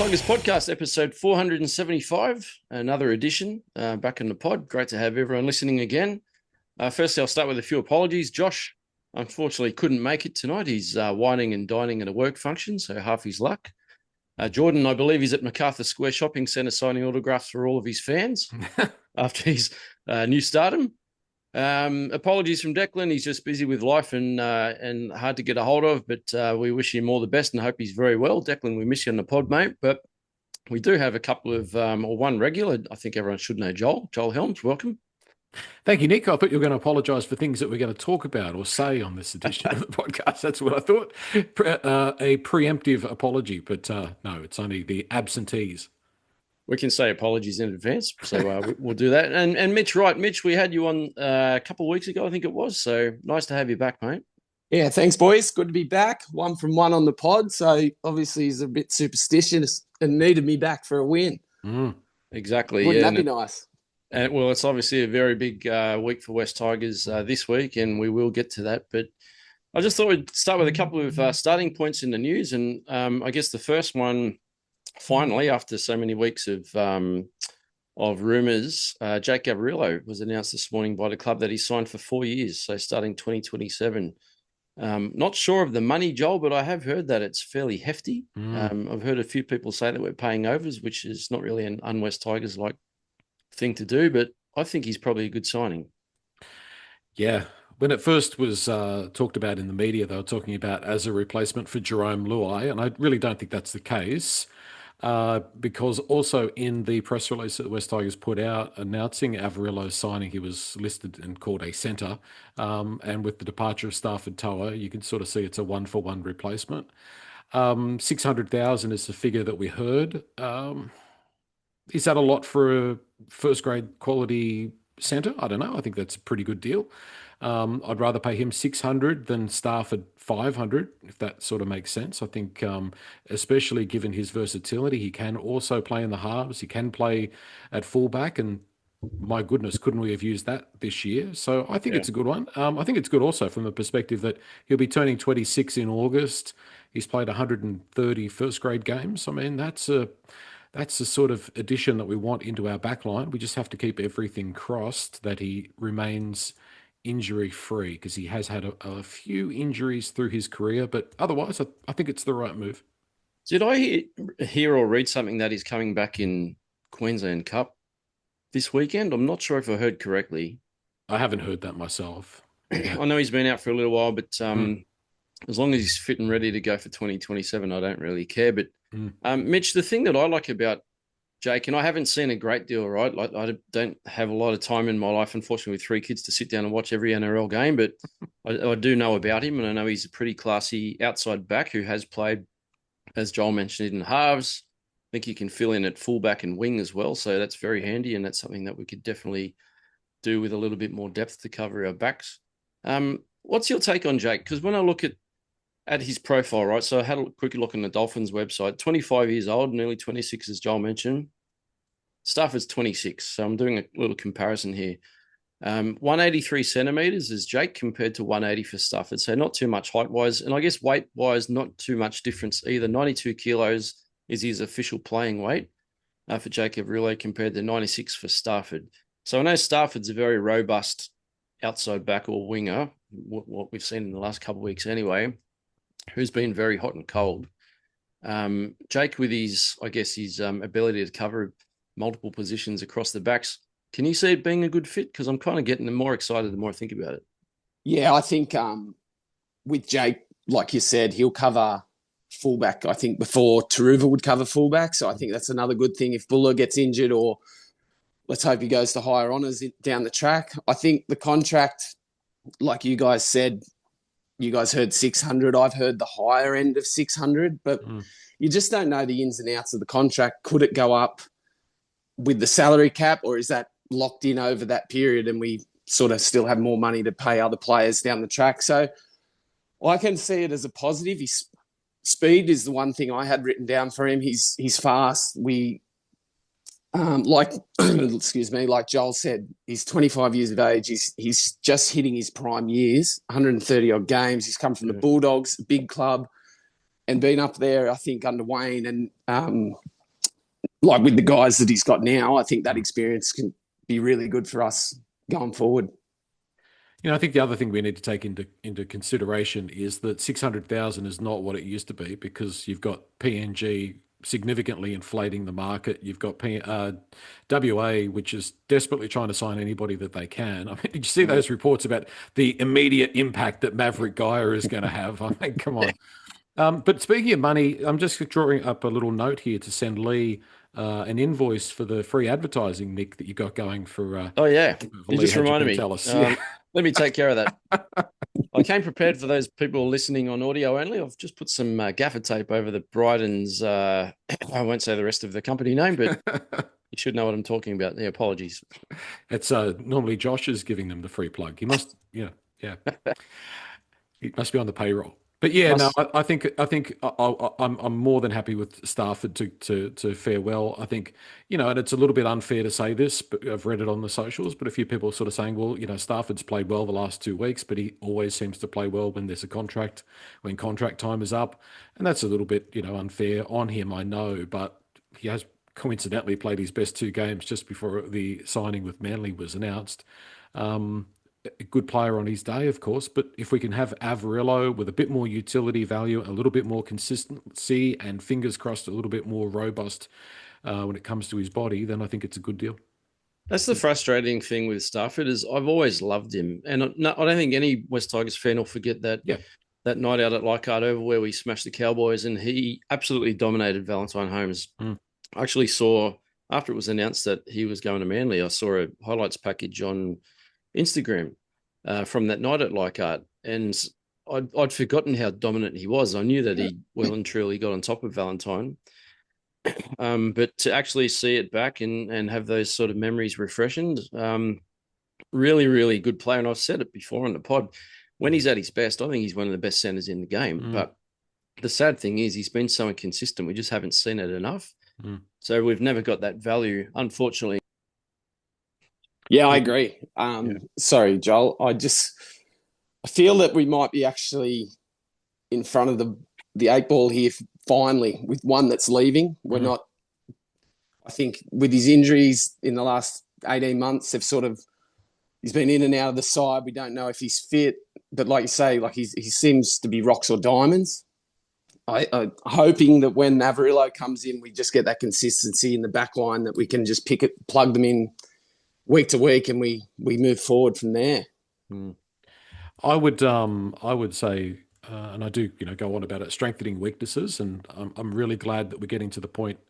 Tigers podcast, episode 475, another edition back in the pod. Great to have everyone listening again. Firstly, I'll start with a few apologies. Josh, unfortunately, couldn't make it tonight. He's whining and dining at a work function, so half his luck. Jordan, I believe he's at MacArthur Square Shopping Centre signing autographs for all of his fans after his new stardom. Apologies from Declan. He's just busy with life and hard to get a hold of, but we wish him all the best and hope he's very well. Declan, we miss you on the pod, mate, but we do have a couple of, or one regular. I think everyone should know Joel. Joel Helms, welcome. Thank you, Nick. I thought you were going to apologise for things that we're going to talk about or say on this edition of the podcast. That's what I thought. A preemptive apology, but no, it's only the absentees. We can say apologies in advance, so we'll do that. And Mitch Wright. Mitch, we had you on a couple of weeks ago, I think it was, so nice to have you back, mate. Yeah, thanks, boys. Good to be back. 1 from 1 on the pod, so obviously he's a bit superstitious and needed me back for a win. Exactly. Wouldn't that be nice? Well, it's obviously a very big week for West Tigers this week, and we will get to that. But I just thought we'd start with a couple of starting points in the news. And I guess the first one, finally, after so many weeks of rumours, Jake Averillo was announced this morning by the club that he signed for 4 years, so starting 2027. Not sure of the money, Joel, but I have heard that it's fairly hefty. I've heard a few people say that we're paying overs, which is not really an un-West Tigers-like thing to do, but I think he's probably a good signing. Yeah. When it first was talked about in the media, they were talking about as a replacement for Jerome Luai, and I really don't think that's the case. Because also in the press release that the West Tigers put out announcing Averillo's signing, he was listed and called a centre. And with the departure of Starford To'a, you can sort of see it's a 1-for-1 replacement. 600,000 is the figure that we heard. Is that a lot for a first-grade quality centre? I don't know. I think that's a pretty good deal. I'd rather pay him 600 than Starford 500, if that sort of makes sense. I think, especially given his versatility, he can also play in the halves. He can play at fullback, and my goodness, couldn't we have used that this year? So I think it's a good one. I think it's good also from the perspective that he'll be turning 26 in August. He's played 130 first-grade games. I mean, that's the sort of addition that we want into our backline. We just have to keep everything crossed that he remains injury-free, because he has had a few injuries through his career, but otherwise I think it's the right move. Did I hear or read something that he's coming back in Queensland Cup this weekend? I'm not sure if I heard correctly. I haven't heard that myself. I know he's been out for a little while, but as long as he's fit and ready to go for 2027, I don't really care. But Mitch, the thing that I like about Jake, and I haven't seen a great deal, right? Like, I don't have a lot of time in my life, unfortunately, with 3 kids to sit down and watch every NRL game, but I do know about him, and I know he's a pretty classy outside back who has played, as Joel mentioned, in halves. I think he can fill in at fullback and wing as well, so that's very handy, and that's something that we could definitely do with a little bit more depth to cover our backs. What's your take on Jake? Because when I look at his profile, right? So I had a quick look on the Dolphins website. 25 years old, nearly 26, as Joel mentioned. Stafford's 26, so I'm doing a little comparison here. 183 centimetres is Jake compared to 180 for Stafford, so not too much height-wise. And I guess weight-wise, not too much difference either. 92 kilos is his official playing weight for Jake Averillo compared to 96 for Stafford. So I know Stafford's a very robust outside back or winger, what we've seen in the last couple of weeks anyway, who's been very hot and cold. Jake, with his ability to cover multiple positions across the backs, can you see it being a good fit? Because I'm kind of getting more excited the more I think about it. Yeah, I think with Jake, like you said, he'll cover fullback, I think, before Taruva would cover fullback. So I think that's another good thing if Buller gets injured, or let's hope he goes to higher honours down the track. I think the contract, like you guys said, you guys heard 600. I've heard the higher end of 600, but you just don't know the ins and outs of the contract. Could it go up with the salary cap, or is that locked in over that period and we sort of still have more money to pay other players down the track? So I can see it as a positive. His speed is the one thing I had written down for him. He's fast. Like Joel said, he's 25 years of age. He's just hitting his prime years, 130 odd games. He's come from the Bulldogs, big club, and been up there, I think, under Wayne and like with the guys that he's got now, I think that experience can be really good for us going forward. You know, I think the other thing we need to take into consideration is that 600,000 is not what it used to be, because you've got PNG significantly inflating the market. You've got WA, which is desperately trying to sign anybody that they can. I mean, did you see those reports about the immediate impact that Maverick Geyer is going to have? I mean, come on. But speaking of money, I'm just drawing up a little note here to send Lee an invoice for the free advertising, Nick, that you got going for. Oh, yeah. For You Lee just reminded me. Tell us. Yeah. Let me take care of that. I came prepared for those people listening on audio only. I've just put some gaffer tape over the Bryden's. I won't say the rest of the company name, but you should know what I'm talking about. Yeah, apologies. It's normally Josh is giving them the free plug. He must, yeah. He must be on the payroll. But yeah, no, I think I'm more than happy with Starford to fare well. I think, and it's a little bit unfair to say this, but I've read it on the socials. But a few people are sort of saying, well, Starford's played well the last 2 weeks, but he always seems to play well when there's a contract, when contract time is up, and that's a little bit unfair on him, I know. But he has coincidentally played his best 2 games just before the signing with Manly was announced. A good player on his day, of course, but if we can have Averillo with a bit more utility value, a little bit more consistency, and fingers crossed, a little bit more robust when it comes to his body, then I think it's a good deal. That's the frustrating thing with Starford, is I've always loved him, and I don't think any West Tigers fan will forget that. Yeah. That night out at Leichhardt Oval where we smashed the Cowboys, and he absolutely dominated Valentine Holmes. I actually saw, after it was announced that he was going to Manly, I saw a highlights package on Instagram from that night at Leichhardt, and I'd forgotten how dominant he was. I knew that he well and truly got on top of Valentine, but to actually see it back and have those sort of memories refreshed, really, really good player. And I've said it before on the pod, when he's at his best, I think he's one of the best centers in the game. But the sad thing is he's been so inconsistent. We just haven't seen it enough. So we've never got that value, unfortunately. Yeah, I agree. Sorry, Joel. I feel that we might be actually in front of the 8 ball here finally with one that's leaving. We're not, I think with his injuries in the last 18 months, he's been in and out of the side. We don't know if he's fit, but like you say, like he seems to be rocks or diamonds. I'm hoping that when Averillo comes in, we just get that consistency in the back line, that we can just plug them in week to week, and we move forward from there. I would say, and I do, go on about it, strengthening weaknesses, and I'm really glad that we're getting to the point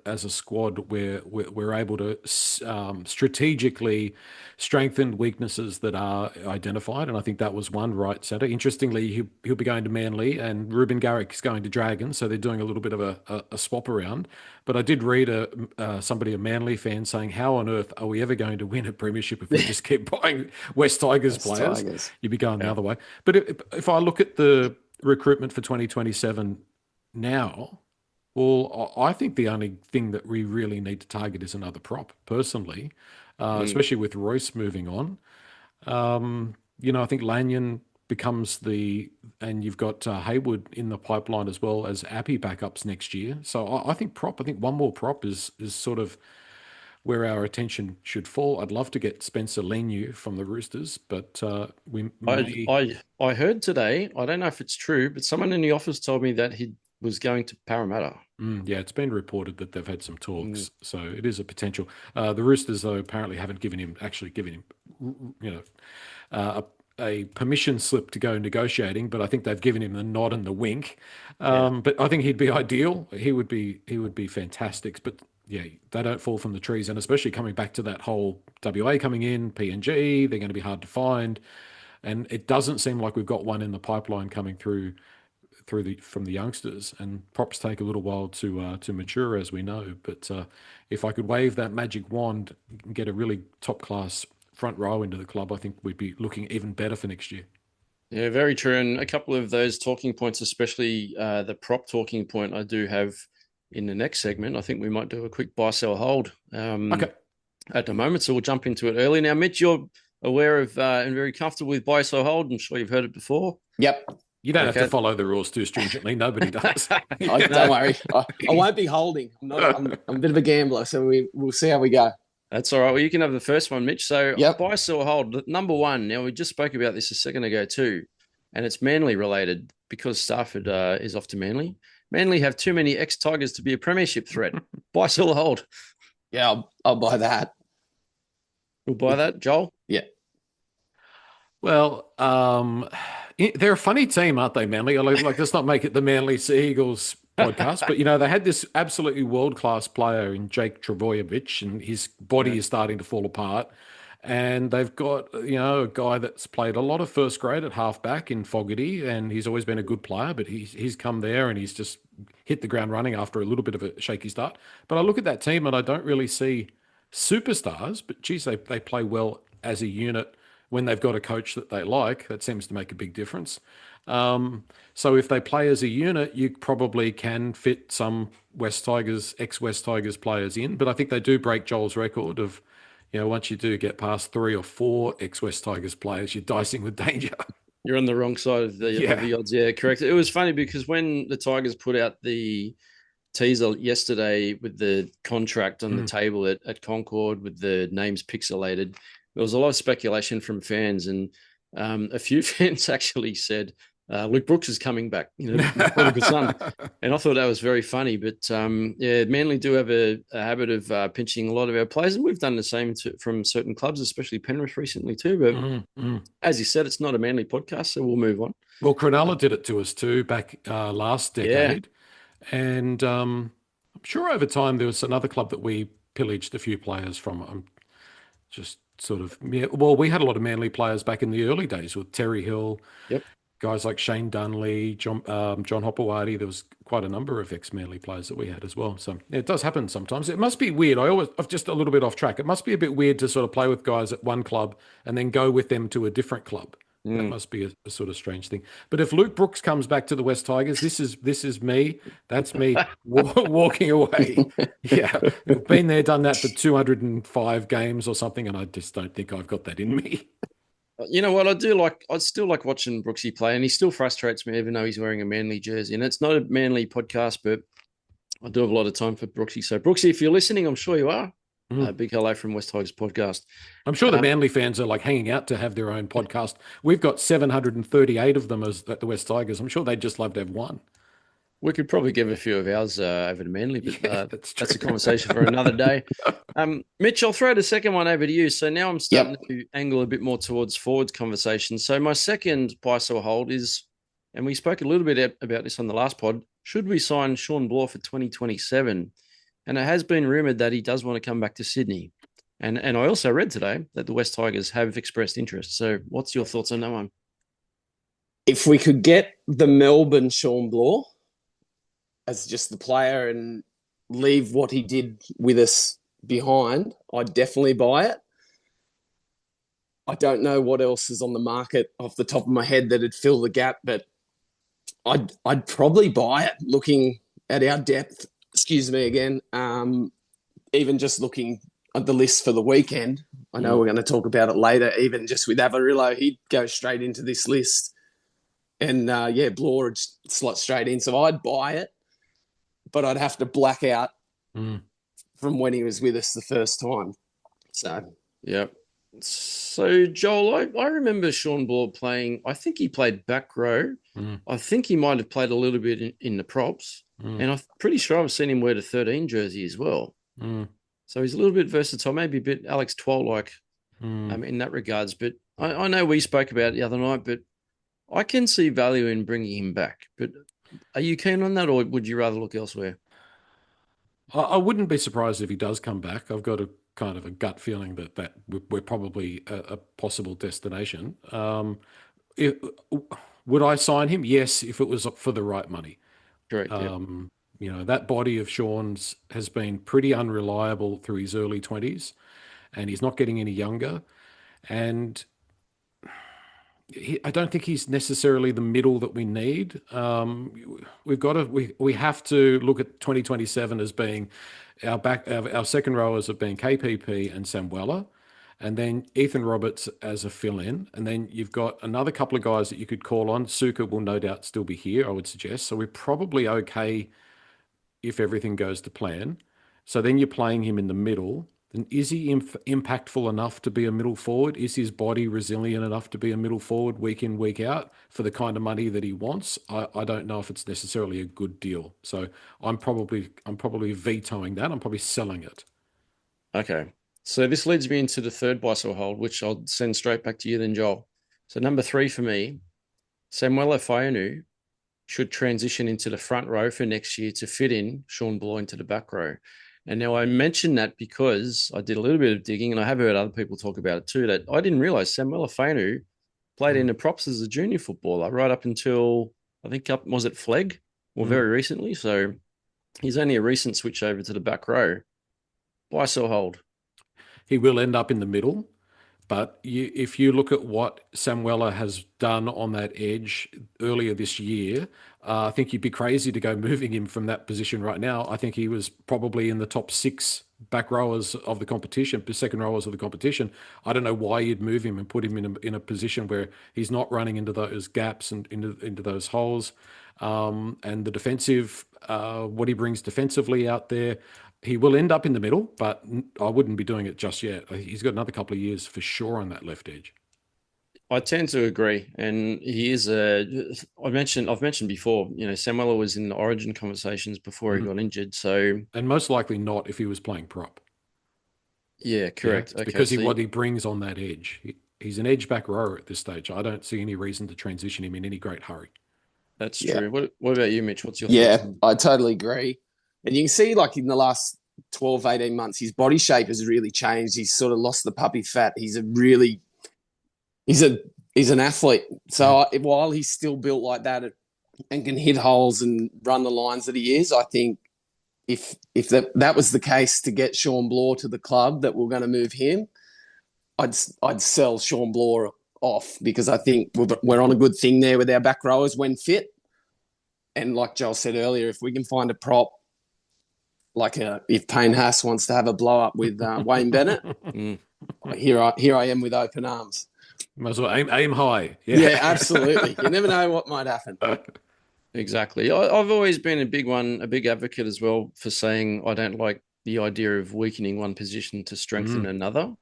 as a squad where we're able to strategically strengthen weaknesses that are identified, and I think that was one, right centre. Interestingly, he'll be going to Manly, and Ruben Garrick is going to Dragons, so they're doing a little bit of a swap around. But I did read a Manly fan saying, how on earth are we ever going to win a premiership if we just keep buying West Tigers players? You'd be going the other way. But if I look at the recruitment for 2027 now, well, I think the only thing that we really need to target is another prop, personally, especially with Royce moving on. I think Lanyon becomes and you've got Haywood in the pipeline as well as Appy backups next year. So I think one more prop is sort of where our attention should fall. I'd love to get Spencer Leniu from the Roosters, but I heard today, I don't know if it's true, but someone in the office told me that he was going to Parramatta. Yeah, it's been reported that they've had some talks, so it is a potential. The Roosters, though, apparently haven't given him a permission slip to go negotiating, but I think they've given him the nod and the wink. But I think he'd be ideal. He would be fantastic. But yeah, they don't fall from the trees, and especially coming back to that whole WA coming in, PNG, they're going to be hard to find, and it doesn't seem like we've got one in the pipeline coming through from the youngsters, and props take a little while to mature, as we know. But if I could wave that magic wand and get a really top class front row into the club, I think we'd be looking even better for next year. Yeah, very true. And a couple of those talking points, especially the prop talking point, I do have in the next segment. I think we might do a quick buy, sell, hold at the moment. So we'll jump into it early. Now, Mitch, you're aware of and very comfortable with buy, sell, hold. I'm sure you've heard it before. Yep. You don't have to follow the rules too stringently. Nobody does. Don't worry. I won't be holding. I'm a bit of a gambler, so we'll see how we go. That's all right. Well, you can have the first one, Mitch. So Yep. buy, sell, hold. Number one. Now, we just spoke about this a second ago too, and it's Manly related because Starford is off to Manly. Manly have too many ex-Tigers to be a premiership threat. Buy, sell, or hold. Yeah, I'll buy that. We'll buy that, Joel? Yeah. Well, they're a funny team, aren't they, Manly? Like, let's not make it the Manly Sea Eagles podcast, but, they had this absolutely world-class player in Jake Trbojevic, and his body is starting to fall apart. And they've got, a guy that's played a lot of first grade at halfback in Fogarty, and he's always been a good player, but he's come there and he's just hit the ground running after a little bit of a shaky start. But I look at that team and I don't really see superstars, but geez, they play well as a unit. When they've got a coach that they like, that seems to make a big difference. So if they play as a unit, you probably can fit some West Tigers, ex-West Tigers players in. But I think they do break Joel's record of, once you do get past 3 or 4 ex-West Tigers players, you're dicing with danger. You're on the wrong side of the odds. Yeah, correct. It was funny because when the Tigers put out the teaser yesterday with the contract on the table at Concord with the names pixelated, there was a lot of speculation from fans, and a few fans actually said, Luke Brooks is coming back, prodigal son. And I thought that was very funny. But, Manly do have a habit of pinching a lot of our players, and we've done the same from certain clubs, especially Penrith recently too. But as you said, it's not a Manly podcast, so we'll move on. Well, Cronulla did it to us too back last decade. Yeah. And I'm sure over time there was another club that we pillaged a few players from. We had a lot of Manly players back in the early days with Terry Hill, guys like Shane Dunley, John Hopewadi. There was quite a number of ex-Manly players that we had as well. So it does happen sometimes. It must be weird. I'm just a little bit off track. It must be a bit weird to sort of play with guys at one club and then go with them to a different club. That must be a sort of strange thing. But if Luke Brooks comes back to the West Tigers, this is me. That's me walking away. Yeah, I've been there, done that for 205 games or something, and I just don't think I've got that in me. You know what? I still like watching Brooksy play, and he still frustrates me even though he's wearing a Manly jersey. And it's not a Manly podcast, but I do have a lot of time for Brooksy. So Brooksy, if you're listening, I'm sure you are. Big hello from West Tigers podcast. I'm sure the Manly fans are like hanging out to have their own podcast. We've got 738 of them at the West Tigers. I'm sure they'd just love to have one. We could probably give a few of ours over to Manly, but that's a conversation for another day. Mitch, I'll throw the second one over to you. So now I'm starting to angle a bit more towards forwards conversation. So my second buy or hold is, and we spoke a little bit about this on the last pod, should we sign Shawn Blore for 2027? And it has been rumoured that he does want to come back to Sydney. And I also read today that the West Tigers have expressed interest. So what's your thoughts on that one? If we could get the Melbourne Shawn Blore as just the player and leave what he did with us behind, I'd definitely buy it. I don't know what else is on the market off the top of my head that'd fill the gap, but I'd probably buy it looking at our depth. Excuse me again. Even just looking at the list for the weekend, I know we're going to talk about it later, even just with Averillo, he'd go straight into this list. And, Blore would slot straight in. So I'd buy it, but I'd have to black out from when he was with us the first time. So, yeah. So, Joel, I remember Shawn Blore playing, I think he played back row. I think he might have played a little bit in the props. And I'm pretty sure I've seen him wear the 13 jersey as well. So he's a little bit versatile, maybe a bit Alex Twal-like in that regards. But I know we spoke about it the other night, but I can see value in bringing him back. But are you keen on that, or would you rather look elsewhere? I wouldn't be surprised if he does come back. I've got a kind of a gut feeling that we're probably a possible destination. Would I sign him? Yes, if it was for the right money. Correct. That body of Shawn's has been pretty unreliable through his early 20s, and he's not getting any younger. And I don't think he's necessarily the middle that we need. We have to look at 2027 as being our second rowers have been KPP and Samuela, and then Ethan Roberts as a fill-in, and then you've got another couple of guys that you could call on. Suka will no doubt still be here, I would suggest. So we're probably okay if everything goes to plan. So then you're playing him in the middle. Then is he impactful enough to be a middle forward? Is his body resilient enough to be a middle forward week in, week out for the kind of money that he wants? I don't know if it's necessarily a good deal. So I'm probably vetoing that. I'm probably selling it. Okay. So this leads me into the third buy sell hold, which I'll send straight back to you then, Joel. So number 3 for me, Samuela Fainu should transition into the front row for next year to fit in Shawn Blore into the back row. And now I mention that because I did a little bit of digging, and I have heard other people talk about it too, that I didn't realize Samuela Fainu played in the props as a junior footballer right up until, I think, was it Flegg or very recently? So he's only a recent switch over to the back row. Buy, sell, hold. He will end up in the middle. But if you look at what Samuela has done on that edge earlier this year, I think you'd be crazy to go moving him from that position right now. I think he was probably in the top 6 back rowers of the competition, second rowers of the competition. I don't know why you'd move him and put him in a position where he's not running into those gaps and into those holes. And the defensive, what he brings defensively out there, he will end up in the middle, but I wouldn't be doing it just yet. He's got another couple of years for sure on that left edge. I tend to agree, and he is I've mentioned before. Samuela was in the Origin conversations before he got injured. So, and most likely not if he was playing prop. Yeah, correct. Yeah, okay, because what he brings on that edge, he's an edge back rower at this stage. I don't see any reason to transition him in any great hurry. That's true. What about you, Mitch? What's your thoughts? I totally agree. And you can see, like, in the last 12, 18 months, his body shape has really changed. He's sort of lost the puppy fat. He's an athlete. So while he's still built like that and can hit holes and run the lines that he is, I think if that was the case to get Shawn Blore to the club, that we're going to move him, I'd sell Shawn Blore off, because I think we're on a good thing there with our back rowers when fit. And like Joel said earlier, if we can find a prop, like if Payne Haas wants to have a blow up with Wayne Bennett, here I am with open arms. Might as well aim high. Yeah, absolutely. You never know what might happen. Exactly. I've always been a big advocate as well for saying I don't like the idea of weakening one position to strengthen another.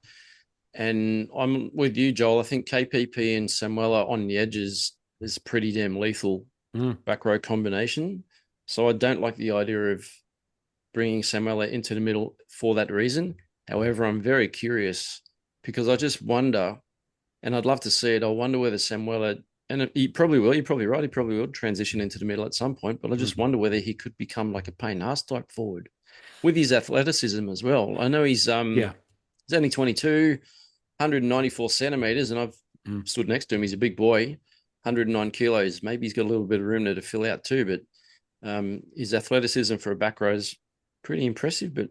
And I'm with you, Joel. I think KPP and Samuela on the edges is pretty damn lethal back row combination. So I don't like the idea of bringing Samuela into the middle for that reason. However, I'm very curious, because I just wonder, and I'd love to see it, I wonder whether Samuela, and he probably will, you're probably right, he probably will transition into the middle at some point, but I just wonder whether he could become like a Payne Haas type forward with his athleticism as well. I know he's only 22, 194 centimeters, and I've stood next to him. He's a big boy, 109 kilos. Maybe he's got a little bit of room there to fill out too, but his athleticism for a back row is pretty impressive. But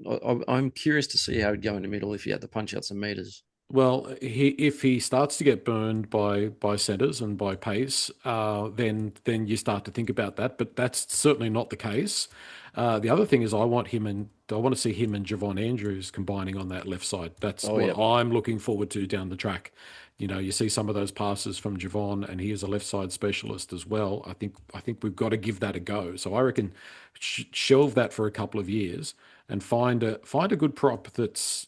I'm curious to see how he'd go in the middle if he had to punch out some meters. Well, if he starts to get burned by centres and by pace, then you start to think about that. But that's certainly not the case. The other thing is I want to see him and Javon Andrews combining on that left side. That's I'm looking forward to down the track. You see some of those passes from Javon, and he is a left side specialist as well. I think we've got to give that a go. So I reckon shelve that for a couple of years and find a good prop that's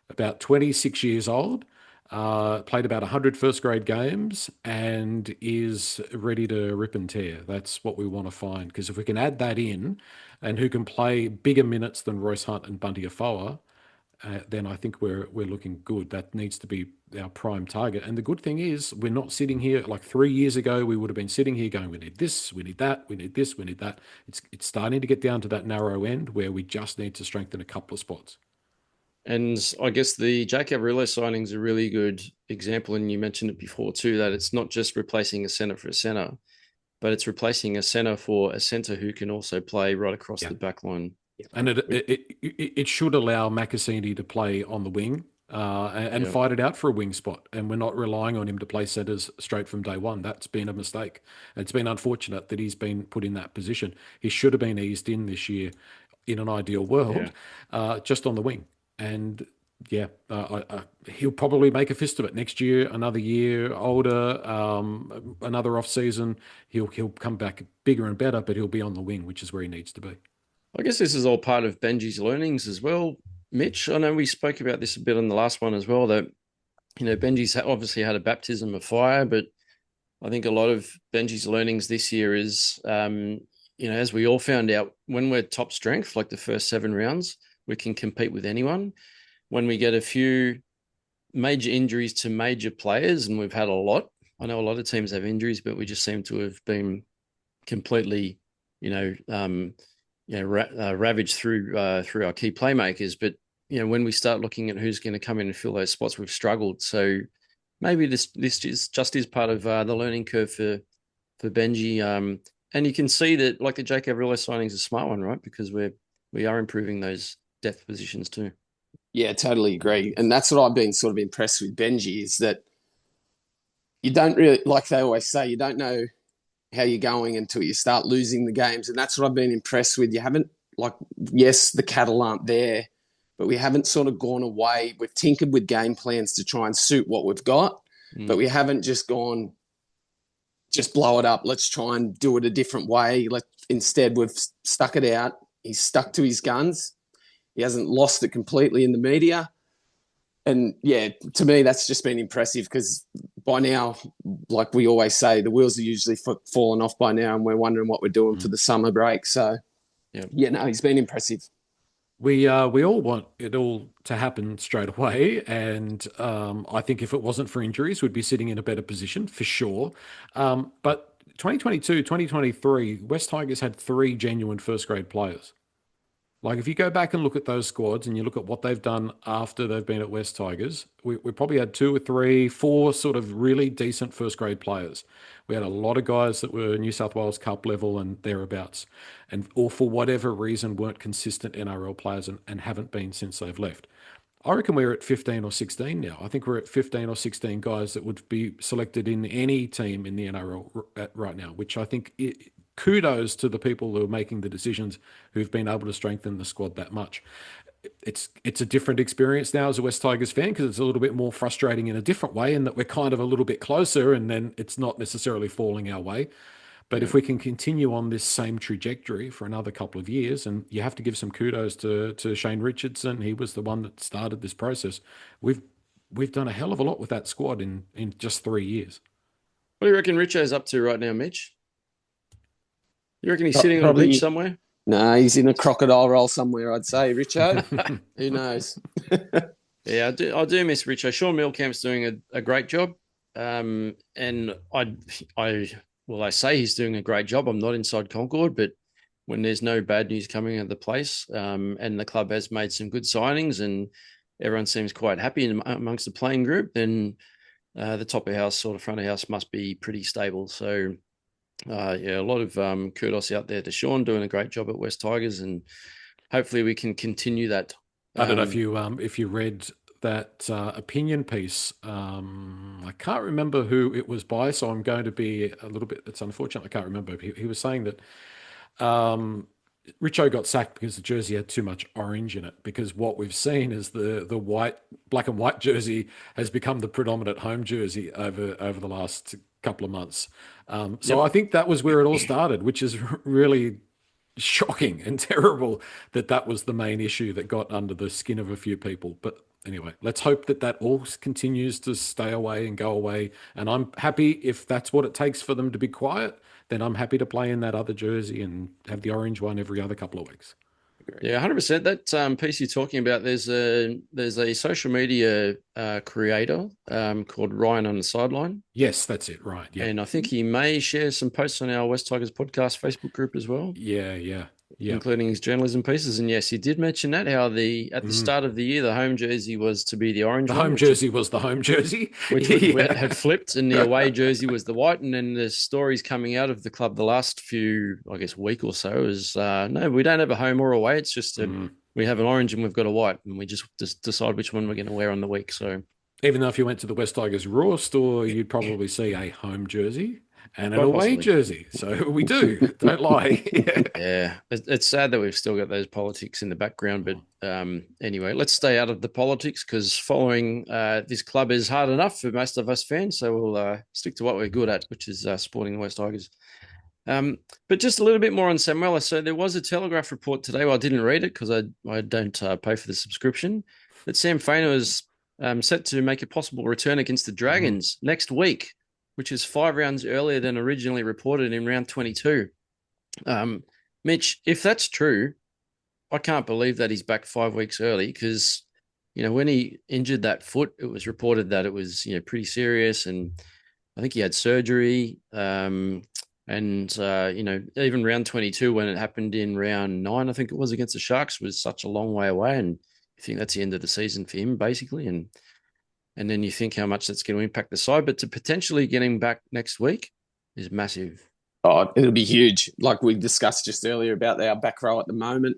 about 26 years old, played about 100 first-grade games, and is ready to rip and tear. That's what we want to find, because if we can add that in, and who can play bigger minutes than Royce Hunt and Bunty Afoa, then I think we're looking good. That needs to be our prime target. And the good thing is we're not sitting here like 3 years ago. We would have been sitting here going, we need this, we need that, we need this, we need that. It's starting to get down to that narrow end where we just need to strengthen a couple of spots. And I guess the Jake Averillo signing is a really good example, and you mentioned it before too, that it's not just replacing a centre for a centre, but it's replacing a centre for a centre who can also play right across the back line. And it should allow Macassini to play on the wing and fight it out for a wing spot. And we're not relying on him to play centres straight from day one. That's been a mistake. It's been unfortunate that he's been put in that position. He should have been eased in this year in an ideal world, just on the wing. And he'll probably make a fist of it next year. Another year older, another off season, he'll come back bigger and better, but he'll be on the wing, which is where he needs to be. I guess this is all part of Benji's learnings as well, Mitch. I know we spoke about this a bit on the last one as well, that, Benji's obviously had a baptism of fire, but I think a lot of Benji's learnings this year is, as we all found out, when we're top strength, like the first 7 rounds, we can compete with anyone. When we get a few major injuries to major players, and we've had a lot, I know a lot of teams have injuries, but we just seem to have been completely, ravaged through our key playmakers. But when we start looking at who's going to come in and fill those spots, we've struggled. So maybe this is part of the learning curve for Benji. And you can see that, like, the Jake Averillo signing is a smart one, right? Because we are improving those depth positions too. Yeah, totally agree. And that's what I've been sort of impressed with Benji, is that you don't really, like they always say, you don't know how you're going until you start losing the games. And that's what I've been impressed with. You haven't, yes, the cattle aren't there, but we haven't sort of gone away. We've tinkered with game plans to try and suit what we've got, but we haven't just gone, just blow it up. Let's try and do it a different way. Instead, we've stuck it out. He's stuck to his guns. He hasn't lost it completely in the media. And, yeah, to me, that's just been impressive, because by now, like we always say, the wheels are usually falling off by now, and we're wondering what we're doing for the summer break. So, he's been impressive. We all want it all to happen straight away, and I think if it wasn't for injuries, we'd be sitting in a better position for sure. But 2022, 2023, West Tigers had 3 genuine first-grade players. Like, if you go back and look at those squads and you look at what they've done after they've been at West Tigers, we probably had 2 or 3, 4 sort of really decent first-grade players. We had a lot of guys that were New South Wales Cup level and thereabouts, or for whatever reason weren't consistent NRL players and haven't been since they've left. I reckon we're at 15 or 16 now. I think we're at 15 or 16 guys that would be selected in any team in the NRL right now, which I think kudos to the people who are making the decisions, who've been able to strengthen the squad that much. It's a different experience now as a West Tigers fan, because it's a little bit more frustrating in a different way, in that we're kind of a little bit closer and then it's not necessarily falling our way. But if we can continue on this same trajectory for another couple of years, and you have to give some kudos to Shane Richardson, he was the one that started this process. We've done a hell of a lot with that squad in just 3 years. What do you reckon Richo's up to right now, Mitch? You reckon he's sitting on a beach somewhere? No, he's in a crocodile roll somewhere, I'd say, Richo. Who knows? Yeah, I do miss Richo. Sean Milcamp's doing a great job. And I say he's doing a great job. I'm not inside Concord, but when there's no bad news coming out of the place, and the club has made some good signings and everyone seems quite happy amongst the playing group, then the top of house, sort of front of house, must be pretty stable. So, a lot of kudos out there to Sean, doing a great job at West Tigers, and hopefully we can continue that. I don't know if you read that opinion piece. I can't remember who it was by, so I'm going to be a little bit. It's unfortunate I can't remember. He was saying that Richo got sacked because the jersey had too much orange in it. Because what we've seen is the black and white jersey has become the predominant home jersey over the last couple of months. So I think that was where it all started, which is really shocking and terrible that was the main issue that got under the skin of a few people. But anyway, let's hope that all continues to stay away and go away. And I'm happy if that's what it takes for them to be quiet, then I'm happy to play in that other jersey and have the orange one every other couple of weeks. Yeah, 100%. That piece you're talking about, there's a social media creator called Ryan on the Sideline. Yes, that's it, right. Yeah. And I think he may share some posts on our West Tigers podcast Facebook group as well. Yeah. Including his journalism pieces. And yes, he did mention that, how at the start of the year, the home jersey was to be the orange one. The home jersey was the home jersey. Which had flipped, and the away jersey was the white. And then the stories coming out of the club the last few, I guess, week or so is, no, we don't have a home or away. It's just we have an orange and we've got a white, and we just decide which one we're going to wear on the week. So even though if you went to the West Tigers Raw store, you'd probably see a home jersey. And an Quite away possibly. jersey. So we do. Don't lie. Yeah, it's sad that we've still got those politics in the background. But anyway, let's stay out of the politics because following this club is hard enough for most of us fans. So we'll stick to what we're good at, which is supporting the West Tigers. But just a little bit more on Samuela. So there was a Telegraph report today. Well, I didn't read it because I don't pay for the subscription. That Sam Fainu is set to make a possible return against the Dragons next week, which is 5 rounds earlier than originally reported in round 22. Mitch, if that's true, I can't believe that he's back 5 weeks early because, when he injured that foot, it was reported that it was, pretty serious. And I think he had surgery. Even round 22, when it happened in round 9, I think it was against the Sharks, was such a long way away. And I think that's the end of the season for him, basically. And then you think how much that's going to impact the side. But to potentially get him back next week is massive. Oh, it'll be huge. Like we discussed just earlier about our back row at the moment,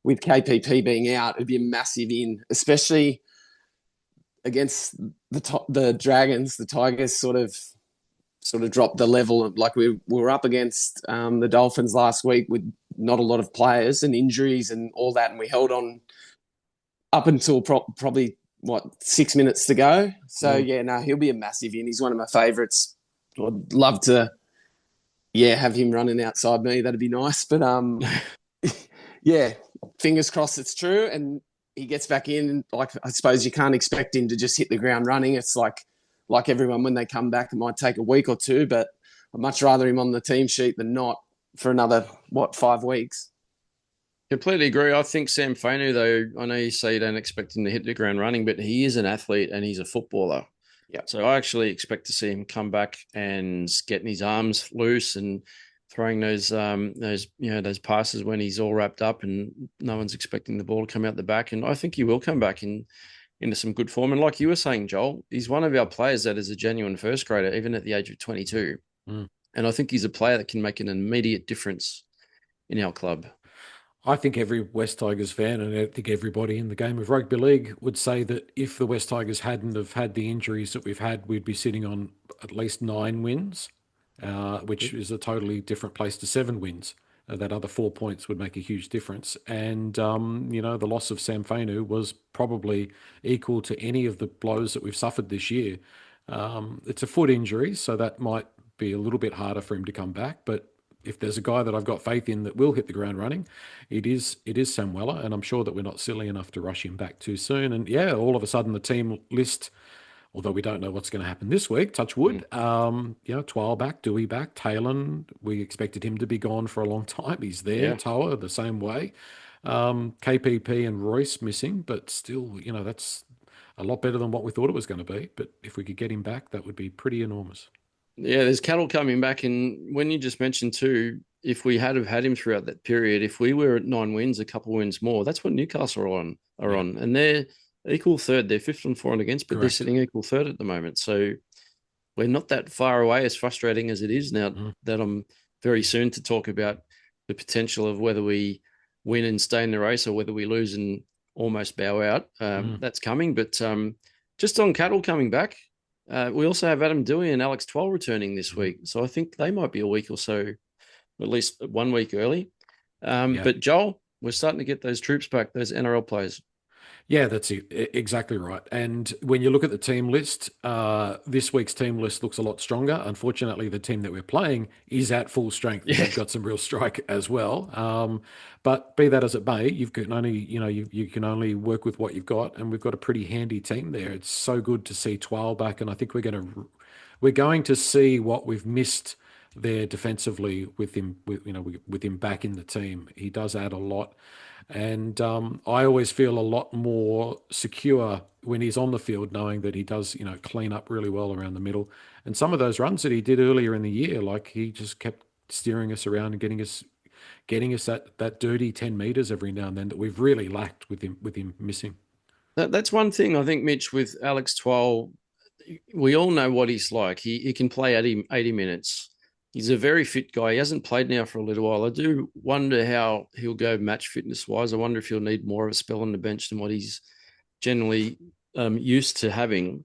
with KPP being out, it'd be a massive in, especially against the Dragons. The Tigers sort of dropped the level of, like we were up against the Dolphins last week with not a lot of players and injuries and all that, and we held on up until probably 6 minutes to go. So he'll be a massive in. He's one of my favourites. I'd love to. Yeah, have him running outside me. That'd be nice. But yeah, fingers crossed it's true. And he gets back in. Like, I suppose you can't expect him to just hit the ground running. It's like everyone, when they come back, it might take a week or two, but I'd much rather him on the team sheet than not for another, 5 weeks. Completely agree. I think Sam Fainu, though, I know you say you don't expect him to hit the ground running, but he is an athlete and he's a footballer. Yeah. So I actually expect to see him come back and getting his arms loose and throwing those passes when he's all wrapped up and no one's expecting the ball to come out the back. And I think he will come back into some good form. And like you were saying, Joel, he's one of our players that is a genuine first grader, even at the age of 22. And I think he's a player that can make an immediate difference in our club. I think every West Tigers fan, and I think everybody in the game of rugby league, would say that if the West Tigers hadn't have had the injuries that we've had, we'd be sitting on at least 9 wins, which is a totally different place to 7 wins. That other 4 points would make a huge difference. And, the loss of Sam Fainu was probably equal to any of the blows that we've suffered this year. It's a foot injury, so that might be a little bit harder for him to come back, but if there's a guy that I've got faith in that will hit the ground running, it is Samuela, and I'm sure that we're not silly enough to rush him back too soon. And all of a sudden the team list, although we don't know what's going to happen this week, touch wood, Twal back, Doueihi back, Talon, we expected him to be gone for a long time. He's there, To'a the same way. KPP and Royce missing, but still, that's a lot better than what we thought it was going to be. But if we could get him back, that would be pretty enormous. Yeah, there's Cattle coming back. And when you just mentioned too, if we had him throughout that period, if we were at 9 wins, a couple wins more, that's what Newcastle are on. And they're equal third. They're 5th and 4 and against, but They're sitting equal third at the moment. So we're not that far away, as frustrating as it is now that I'm very soon to talk about the potential of whether we win and stay in the race or whether we lose and almost bow out. That's coming. But just on Cattle coming back, we also have Adam Doueihi and Alex Twal returning this week. So I think they might be a week or so, at least 1 week early. But Joel, we're starting to get those troops back, those NRL players. Yeah, that's exactly right. And when you look at the team list, this week's team list looks a lot stronger. Unfortunately, the team that we're playing is at full strength. Yeah. They've got some real strike as well. But be that as it may, you can only work with what you've got, and we've got a pretty handy team there. It's so good to see Twal back, and I think we're going to see what we've missed there defensively with him back in the team. He does add a lot. And I always feel a lot more secure when he's on the field, knowing that he does, clean up really well around the middle. And some of those runs that he did earlier in the year, like he just kept steering us around and getting us that dirty 10 meters every now and then that we've really lacked with him missing. That's one thing I think, Mitch, with Alex Twal, we all know what he's like. He can play 80 minutes. He's a very fit guy. He hasn't played now for a little while. I do wonder how he'll go match fitness-wise. I wonder if he'll need more of a spell on the bench than what he's generally used to having.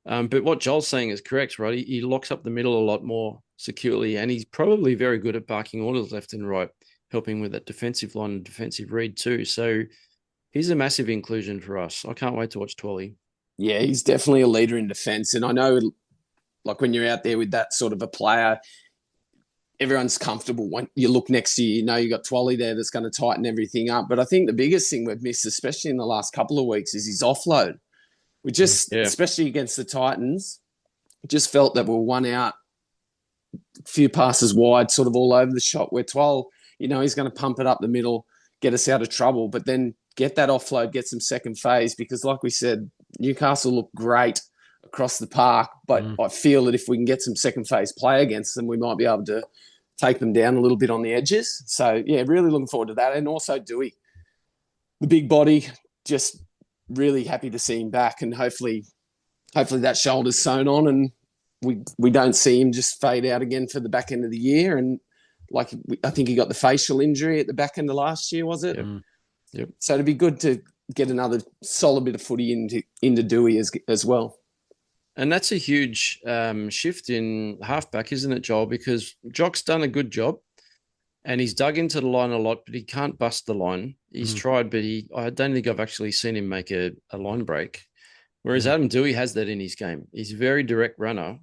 But what Joel's saying is correct, right? He locks up the middle a lot more securely, and he's probably very good at barking orders left and right, helping with that defensive line and defensive read too. So he's a massive inclusion for us. I can't wait to watch Twally. Yeah, he's definitely a leader in defence. And I know, like, when you're out there with that sort of a player, everyone's comfortable. When you look next to you, you got Twally there that's going to tighten everything up. But I think the biggest thing we've missed, especially in the last couple of weeks, is his offload. We just, especially against the Titans, just felt that we're one out, a few passes wide, sort of all over the shop, where Twal, he's going to pump it up the middle, get us out of trouble, but then get that offload, get some second phase, because like we said, Newcastle look great across the park, but I feel that if we can get some second phase play against them, we might be able to take them down a little bit on the edges. So, yeah, really looking forward to that. And also Doueihi, the big body, just really happy to see him back, and hopefully that shoulder's sewn on and we don't see him just fade out again for the back end of the year. And I think he got the facial injury at the back end of last year, was it? Yep. So it'd be good to get another solid bit of footy into Doueihi as well. And that's a huge shift in halfback, isn't it, Joel? Because Jock's done a good job and he's dug into the line a lot, but he can't bust the line. He's tried, but I don't think I've actually seen him make a line break. Whereas Adam Doueihi has that in his game. He's a very direct runner,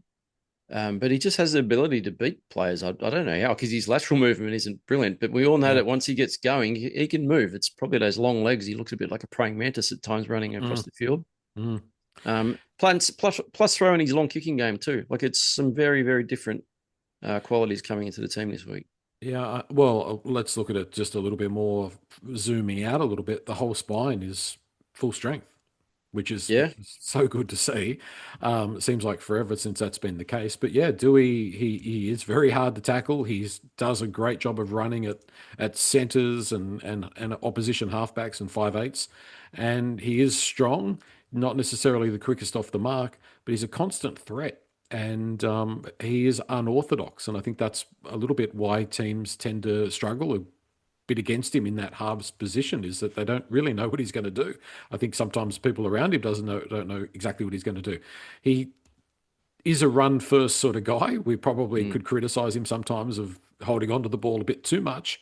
but he just has the ability to beat players. I don't know how, because his lateral movement isn't brilliant, but we all know that once he gets going, he can move. It's probably those long legs. He looks a bit like a praying mantis at times running across the field. Plus throwing his long kicking game too. Like, it's some very, very different qualities coming into the team this week. Yeah, well, let's look at it just a little bit more, zooming out a little bit. The whole spine is full strength, which is so good to see. It seems like forever since that's been the case. But yeah, Doueihi, he is very hard to tackle. He does a great job of running at centres and opposition halfbacks and 5/8s. And he is strong, not necessarily the quickest off the mark, but he's a constant threat. And he is unorthodox. And I think that's a little bit why teams tend to struggle a bit against him in that halves position, is that they don't really know what he's going to do. I think sometimes people around him don't know exactly what he's going to do. He is a run first sort of guy. We probably could criticize him sometimes of holding on to the ball a bit too much.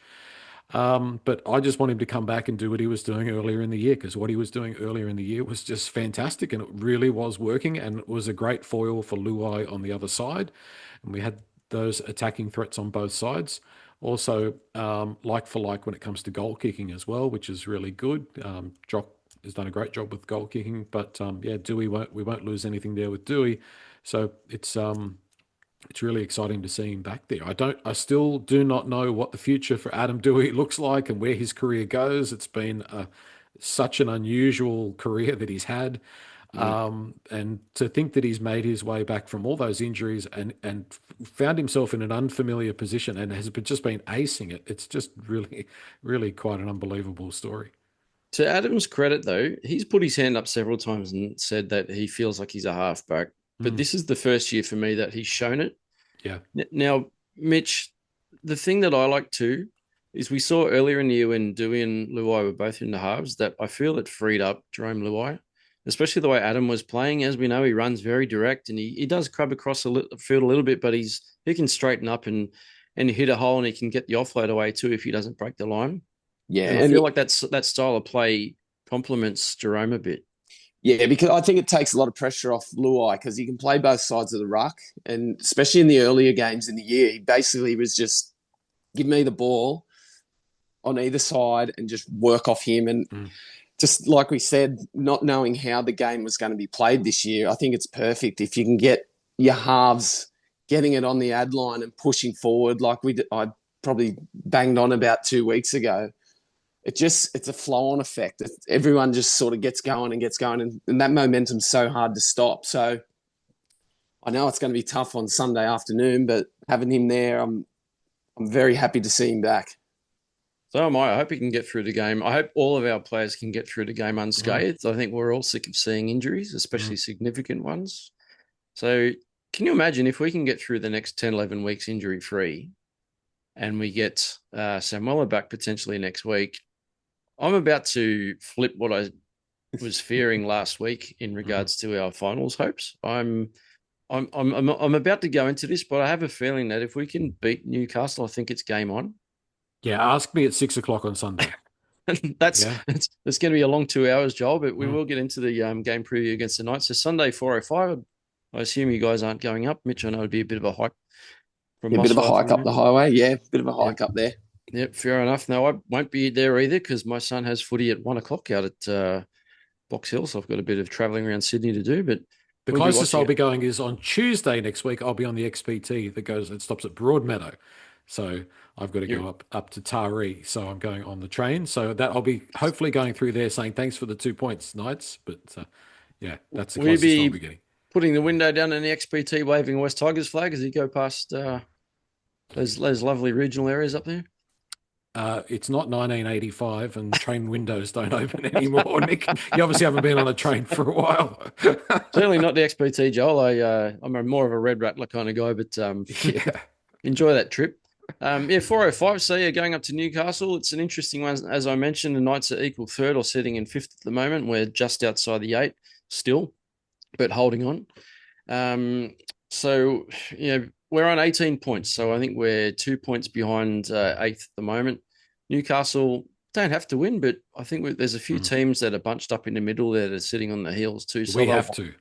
But I just want him to come back and do what he was doing earlier in the year, because what he was doing earlier in the year was just fantastic, and it really was working, and it was a great foil for Luai on the other side. And we had those attacking threats on both sides. Also, like for like when it comes to goal kicking as well, which is really good. Jock has done a great job with goal kicking, but Doueihi we won't lose anything there with Doueihi. So it's really exciting to see him back there. I still do not know what the future for Adam Doueihi looks like and where his career goes. It's been such an unusual career that he's had. And to think that he's made his way back from all those injuries and found himself in an unfamiliar position and has just been acing it. It's just really, really quite an unbelievable story. To Adam's credit, though, he's put his hand up several times and said that he feels like he's a halfback. But this is the first year for me that he's shown it. Yeah. Now, Mitch, the thing that I like too is we saw earlier in the year when Doueihi and Luai were both in the halves that I feel it freed up Jerome Luai, especially the way Adam was playing. As we know, he runs very direct and he does crab across the field a little bit, but he can straighten up and hit a hole, and he can get the offload away too if he doesn't break the line. Yeah, and I feel like that style of play complements Jerome a bit. Yeah, because I think it takes a lot of pressure off Luai, because he can play both sides of the ruck. And especially in the earlier games in the year, he basically was just, give me the ball on either side and just work off him. And just like we said, not knowing how the game was going to be played this year, I think it's perfect if you can get your halves getting it on the ad line and pushing forward like I probably banged on about 2 weeks ago. It's a flow-on effect. Everyone just sort of gets going, and that momentum's so hard to stop. So I know it's going to be tough on Sunday afternoon, but having him there, I'm very happy to see him back. So am I. I hope he can get through the game. I hope all of our players can get through the game unscathed. I think we're all sick of seeing injuries, especially significant ones. So can you imagine if we can get through the next 10, 11 weeks injury-free and we get Samuela back potentially next week? I'm about to flip what I was fearing last week in regards to our finals hopes. I'm about to go into this, but I have a feeling that if we can beat Newcastle, I think it's game on. Yeah, ask me at 6 o'clock on Sunday. It's going to be a long 2 hours, Joel, but we will get into the game preview against the Knights. So Sunday, 4:05. I assume you guys aren't going up. Mitch, I know it'd be a bit of a hike from a bit of a hike up the highway. Yeah, bit of a hike up there. Yep, fair enough. No, I won't be there either because my son has footy at 1:00 out at Box Hill, so I've got a bit of travelling around Sydney to do. But the closest I'll be going is on Tuesday next week. I'll be on the XPT that stops at Broadmeadow. So I've got to go up to Taree. So I'm going on the train. So that I'll be hopefully going through there saying thanks for the 2 points, Knights. But that's the closest I'll be getting. Putting the window down in the XPT, waving a West Tigers flag as you go past those lovely regional areas up there? It's not 1985 and train windows don't open anymore, Nick. You obviously haven't been on a train for a while. Certainly not the XPT, Joel. I'm more of a red rattler kind of guy, but enjoy that trip. 4:05. So you're going up to Newcastle. It's an interesting one. As I mentioned, the Knights are equal third or sitting in fifth at the moment. We're just outside the 8 still, but holding on. We're on 18 points. So I think we're 2 points behind 8th at the moment. Newcastle don't have to win, but I think there's a few teams that are bunched up in the middle there that are sitting on the heels too. So we have to.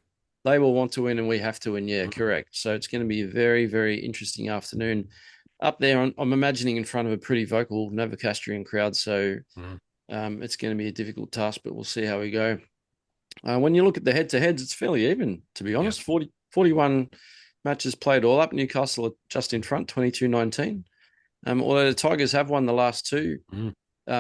They will want to win and we have to win. Yeah, correct. So it's going to be a very, very interesting afternoon up there. I'm imagining in front of a pretty vocal Novocastrian crowd. So it's going to be a difficult task, but we'll see how we go. When you look at the head-to-heads, it's fairly even, to be honest. 41 matches played all up. Newcastle are just in front, 22-19. Although the Tigers have won the last 2,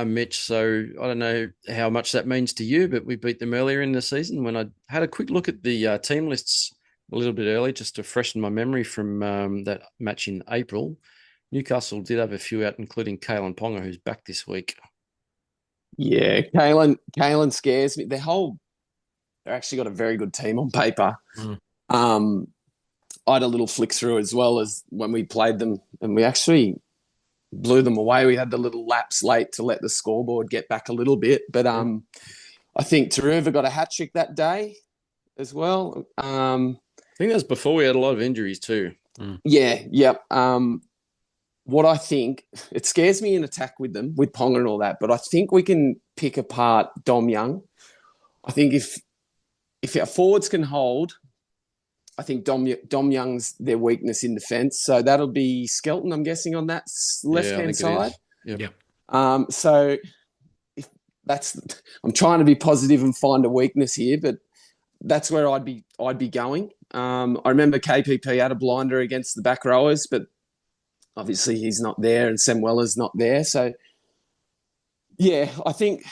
Mitch. So I don't know how much that means to you, but we beat them earlier in the season. When I had a quick look at the team lists a little bit early, just to freshen my memory from that match in April, Newcastle did have a few out, including Kalen Ponga, who's back this week. Yeah, Kalen scares me. They've actually got a very good team on paper. I had a little flick through as well as when we played them, and we actually blew them away. We had the little lapse late to let the scoreboard get back a little bit. But I think Taruva got a hat-trick that day as well. I think that's before we had a lot of injuries too. Yeah, yep. What I think, it scares me in attack with them, with Ponga and all that, but I think we can pick apart Dom Young. I think if our forwards can hold, I think Dom Young's their weakness in defence. So that'll be Skelton, I'm guessing, on that left-hand side. Yep. So I'm trying to be positive and find a weakness here, but that's where I'd be going. I remember KPP had a blinder against the back rowers, but obviously he's not there and Samuela's not there. So yeah, I think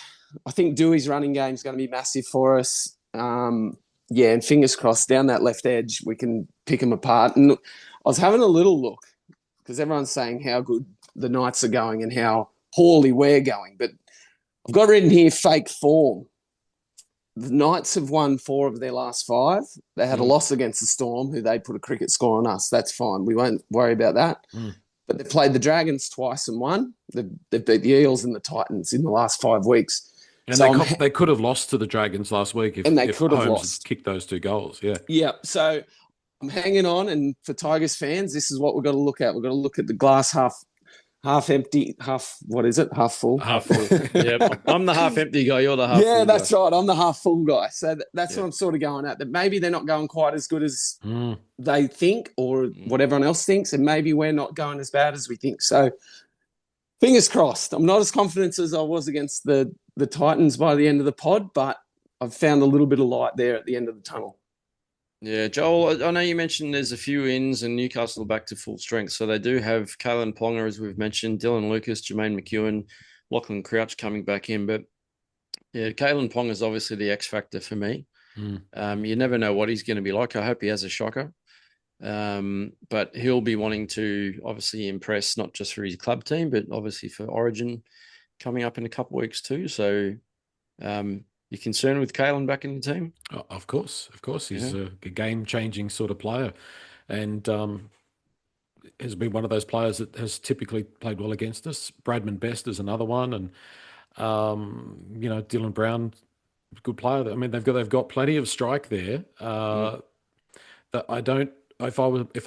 Doueihi's running game is going to be massive for us. And fingers crossed down that left edge, we can pick them apart. And I was having a little look because everyone's saying how good the Knights are going and how poorly we're going. But I've got written here fake form. The Knights have won 4 of their last 5. They had a loss against the Storm, who they put a cricket score on us. That's fine. We won't worry about that. But they played the Dragons twice and won. They've beat the Eels and the Titans in the last 5 weeks. And they could have lost to the Dragons last week if Holmes had kicked those 2 goals. Yeah. Yeah. So I'm hanging on. And for Tigers fans, this is what we've got to look at. We've got to look at the glass half empty, half full. Half full. Yeah. I'm the half empty guy. You're the half full guy. Yeah, that's right. I'm the half full guy. So that's what I'm sort of going at. That maybe they're not going quite as good as they think or what everyone else thinks. And maybe we're not going as bad as we think. So fingers crossed. I'm not as confident as I was against the Titans by the end of the pod, but I've found a little bit of light there at the end of the tunnel. Yeah, Joel, I know you mentioned there's a few ins and Newcastle back to full strength. So they do have Kalen Ponga, as we've mentioned, Dylan Lucas, Jermaine McEwen, Lachlan Crouch coming back in. But yeah, Kalen Ponga is obviously the X factor for me. You never know what he's going to be like. I hope he has a shocker. But he'll be wanting to obviously impress not just for his club team, but obviously for Origin coming up in a couple of weeks too. So you concerned with Kalen back in the team? Oh, of course. He's a game-changing sort of player and has been one of those players that has typically played well against us. Bradman Best is another one. And, Dylan Brown good player. I mean, they've got plenty of strike there. That I don't. If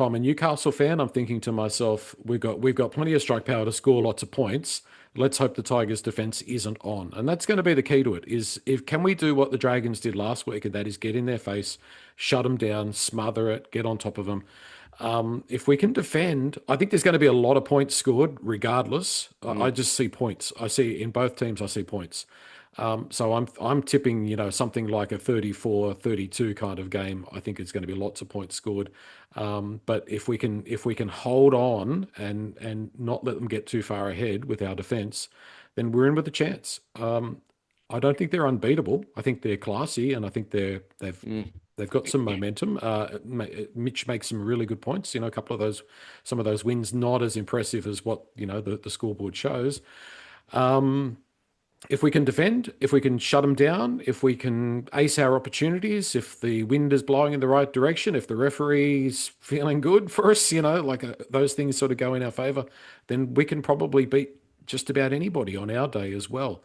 I'm a Newcastle fan, I'm thinking to myself, we've got plenty of strike power to score lots of points. Let's hope the Tigers' defense isn't on, and that's going to be the key to it. Is if can we do what the Dragons did last week, and that is get in their face, shut them down, smother it, get on top of them. If we can defend, I think there's going to be a lot of points scored regardless. I just see points. I see in both teams, I see points. So I'm tipping, something like a 34-32 kind of game. I think it's going to be lots of points scored. But if we can hold on and not let them get too far ahead with our defense, then we're in with a chance. I don't think they're unbeatable. I think they're classy, and I think they've got some momentum. Mitch makes some really good points. Some of those wins not as impressive as what the scoreboard shows. If we can defend, if we can shut them down, if we can ace our opportunities, if the wind is blowing in the right direction, if the referee's feeling good for us, those things sort of go in our favour, then we can probably beat just about anybody on our day as well.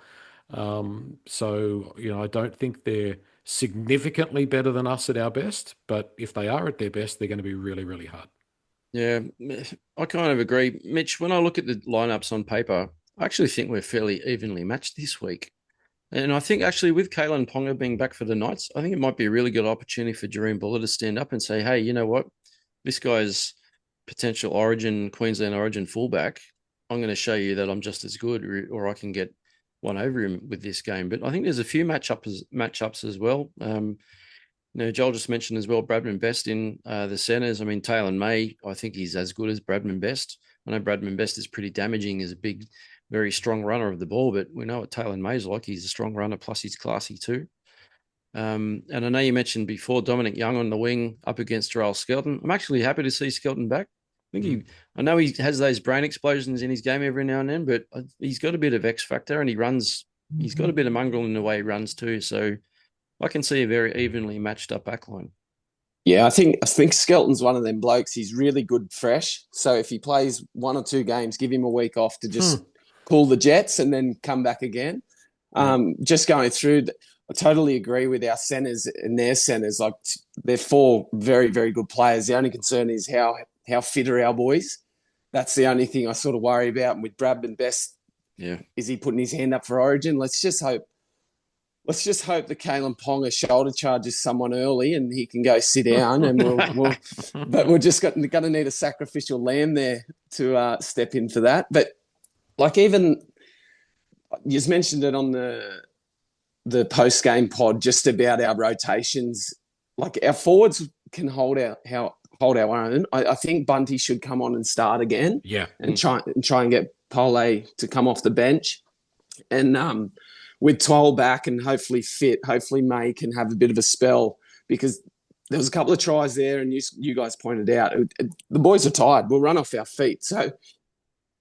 I don't think they're significantly better than us at our best, but if they are at their best, they're going to be really, really hard. Yeah, I kind of agree. Mitch, when I look at the lineups on paper, I actually think we're fairly evenly matched this week. And I think actually with Kalen Ponga being back for the Knights, I think it might be a really good opportunity for Jahream Buller to stand up and say, hey, you know what? This guy's potential Queensland Origin fullback. I'm going to show you that I'm just as good, or I can get one over him with this game. But I think there's a few matchups as well. Joel just mentioned as well Bradman Best in the centres. I mean, Taylor May, I think he's as good as Bradman Best. I know Bradman Best is pretty damaging as a big, very strong runner of the ball, but we know what Taylor May's like. He's a strong runner, plus he's classy too. And I know you mentioned before Dominic Young on the wing up against Terrell Skelton. I'm actually happy to see Skelton back. I know he has those brain explosions in his game every now and then, but he's got a bit of X factor, and he's got a bit of mongrel in the way he runs too. So I can see a very evenly matched up backline. Yeah, I think Skelton's one of them blokes. He's really good fresh. So if he plays 1 or 2 games, give him a week off to just cool the jets and then come back again. Just going through, I totally agree with our centres and their centres. Like, they're 4 very, very good players. The only concern is how fit are our boys. That's the only thing I sort of worry about. And with Bradman Best, is he putting his hand up for Origin? Let's just hope that Kalen Ponga shoulder charges someone early and he can go sit down, and but we're just going to need a sacrificial lamb there to step in for that. But like, even you just mentioned it on the post game pod just about our rotations. Like, our forwards can hold our own. I think Bunty should come on and start again. And try and get Pole to come off the bench, and with Twal back and hopefully fit, hopefully May can have a bit of a spell, because there was a couple of tries there, and you guys pointed out the boys are tired. We'll run off our feet. So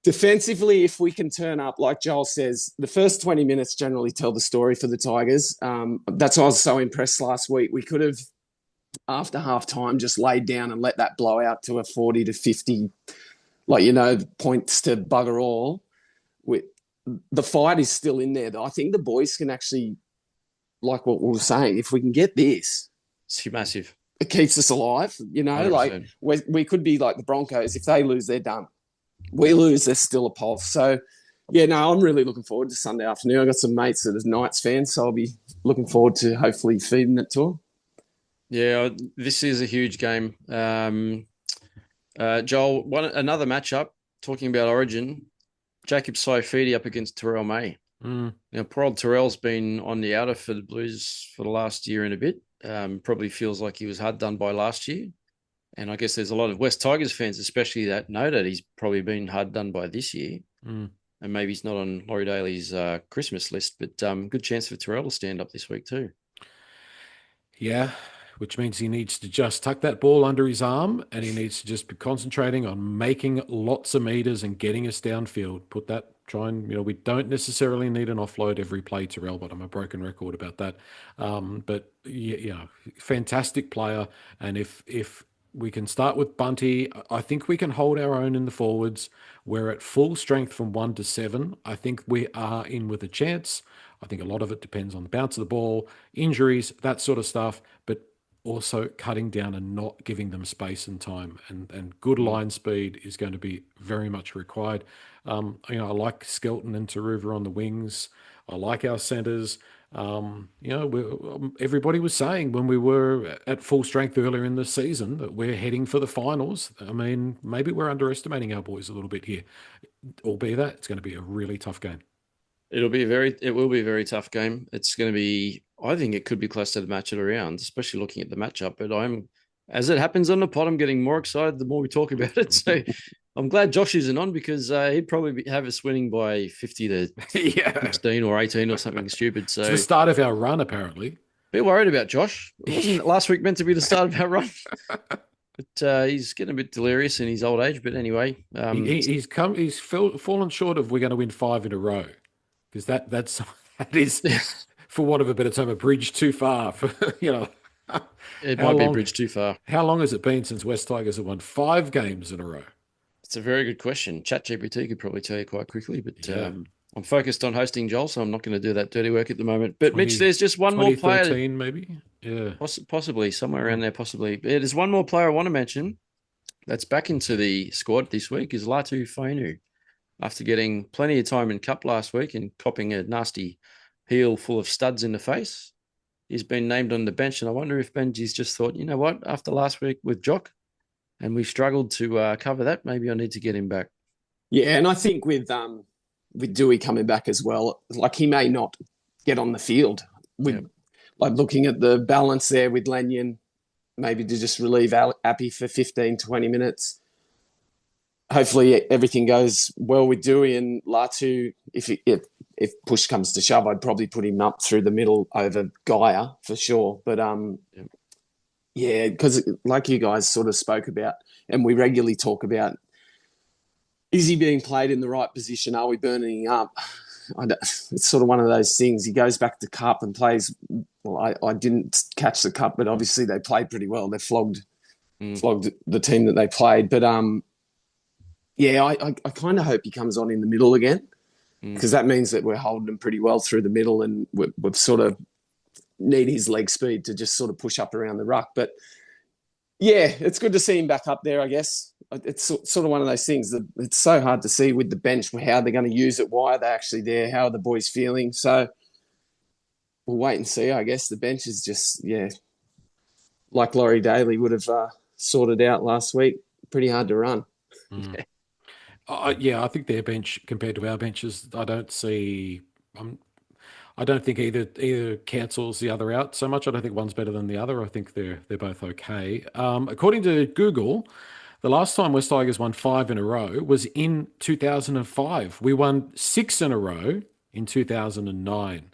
defensively, if we can turn up, like Joel says, the first 20 minutes generally tell the story for the Tigers. That's why I was so impressed last week. We could have, after half time, just laid down and let that blow out to a 40 to 50, points to bugger all. The fight is still in there. I think the boys can actually, like what we were saying, if we can get this, it's massive. It keeps us alive. 100%. Like, we could be like the Broncos. If they lose, they're done. We lose, there's still a pulse. So, I'm really looking forward to Sunday afternoon. I've got some mates that are Knights fans, so I'll be looking forward to hopefully feeding it to them. Yeah, this is a huge game. Joel, another matchup, talking about Origin, Jacob Saifidi up against Terrell May. Now, poor old Terrell's been on the outer for the Blues for the last year and a bit. Probably feels like he was hard done by last year. And I guess there's a lot of West Tigers fans, especially, that know that he's probably been hard done by this year. And maybe he's not on Laurie Daly's Christmas list, but good chance for Terrell to stand up this week too. Yeah, which means he needs to just tuck that ball under his arm, and he needs to just be concentrating on making lots of meters and getting us downfield. We don't necessarily need an offload every play, Terrell, but I'm a broken record about that. But fantastic player. And if we can start with Bunty, I think we can hold our own in the forwards. We're at full strength from 1 to 7. I think we are in with a chance. I think a lot of it depends on the bounce of the ball, injuries, that sort of stuff, but also cutting down and not giving them space and time. And good line speed is going to be very much required. I like Skelton and Taruva on the wings. I like our centres. Everybody was saying when we were at full strength earlier in the season that we're heading for the finals. I mean, maybe we're underestimating our boys a little bit here. Albeit that it's going to be a really tough game. It will be a very tough game. It's going to be, I think it could be close to the match of the round, especially looking at the matchup. But as it happens on the pod, I'm getting more excited the more we talk about it. So I'm glad Josh isn't on because he'd probably have us winning by 50 to 16 or 18 or something stupid. So it's the start of our run, apparently. A bit worried about Josh. Wasn't last week meant to be the start of our run? But he's getting a bit delirious in his old age. But anyway, he's fallen short of we're going to win 5 in a row. Because that is, for want of a better term, a bridge too far. It might be a bridge too far. How long has it been since West Tigers have won 5 games in a row? It's a very good question. ChatGPT could probably tell you quite quickly, but I'm focused on hosting, Joel, so I'm not going to do that dirty work at the moment. But Mitch, there's just one more player. 2013 maybe? Yeah. Possibly, somewhere around there, possibly. Yeah, there's one more player I want to mention that's back into the squad this week is Latu Fainu. After getting plenty of time in Cup last week and copping a nasty heel full of studs in the face, he's been named on the bench. And I wonder if Benji's just thought, you know what, after last week with Jock, and we struggled to cover that, maybe I need to get him back. Yeah, and I think with Doueihi coming back as well, like he may not get on the field. Like looking at the balance there with Lanyon, maybe to just relieve Appy for 15, 20 minutes. Hopefully everything goes well with Doueihi and Latu. If push comes to shove, I'd probably put him up through the middle over Gaia for sure. But because like you guys sort of spoke about, and we regularly talk about, is he being played in the right position? Are we burning up? It's sort of one of those things. He goes back to Cup and plays. Well, I didn't catch the Cup, but obviously they played pretty well. They flogged the team that they played, but I kind of hope he comes on in the middle again because that means that we're holding him pretty well through the middle and we've sort of need his leg speed to just sort of push up around the ruck. But, yeah, it's good to see him back up there, I guess. It's sort of one of those things that it's so hard to see with the bench how they're going to use it, why are they actually there, how are the boys feeling. So we'll wait and see, I guess. The bench is just, like Laurie Daly would have sorted out last week, pretty hard to run. I think their bench compared to our benches, I don't think either cancels the other out so much. I don't think one's better than the other. I think they're both okay. According to Google, the last time West Tigers won 5 in a row was in 2005. We won 6 in a row in 2009,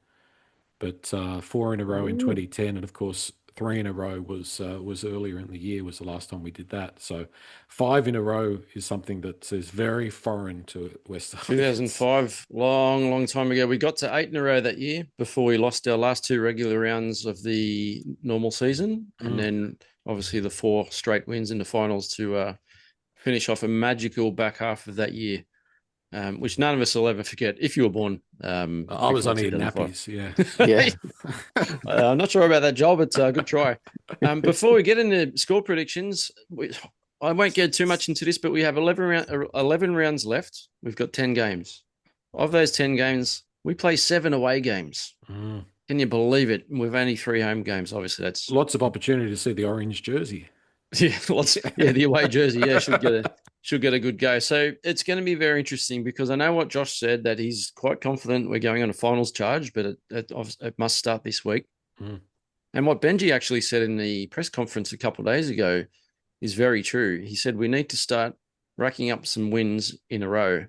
but 4 in a row in 2010, and of course 3 in a row was earlier in the year, was the last time we did that. So 5 in a row is something that is very foreign to West Tigers. 2005, long time ago. We got to 8 in a row that year before we lost our last 2 regular rounds of the normal season. And then obviously the 4 straight wins in the finals to finish off a magical back half of that year. Which none of us will ever forget. If you were born, I was only in nappies. I'm not sure about that, Joel, but good try. Before we get into score predictions, I won't get too much into this, but we have 11 rounds left. We've got 10 games. Of those 10 games, we play 7 away games. Can you believe it? We've only 3 home games. Obviously, that's lots of opportunity to see the orange jersey. The away jersey. Yeah, should get a good go. So it's going to be very interesting because I know what Josh said, that he's quite confident we're going on a finals charge, but it must start this week. And what Benji actually said in the press conference a couple of days ago is very true. He said we need to start racking up some wins in a row,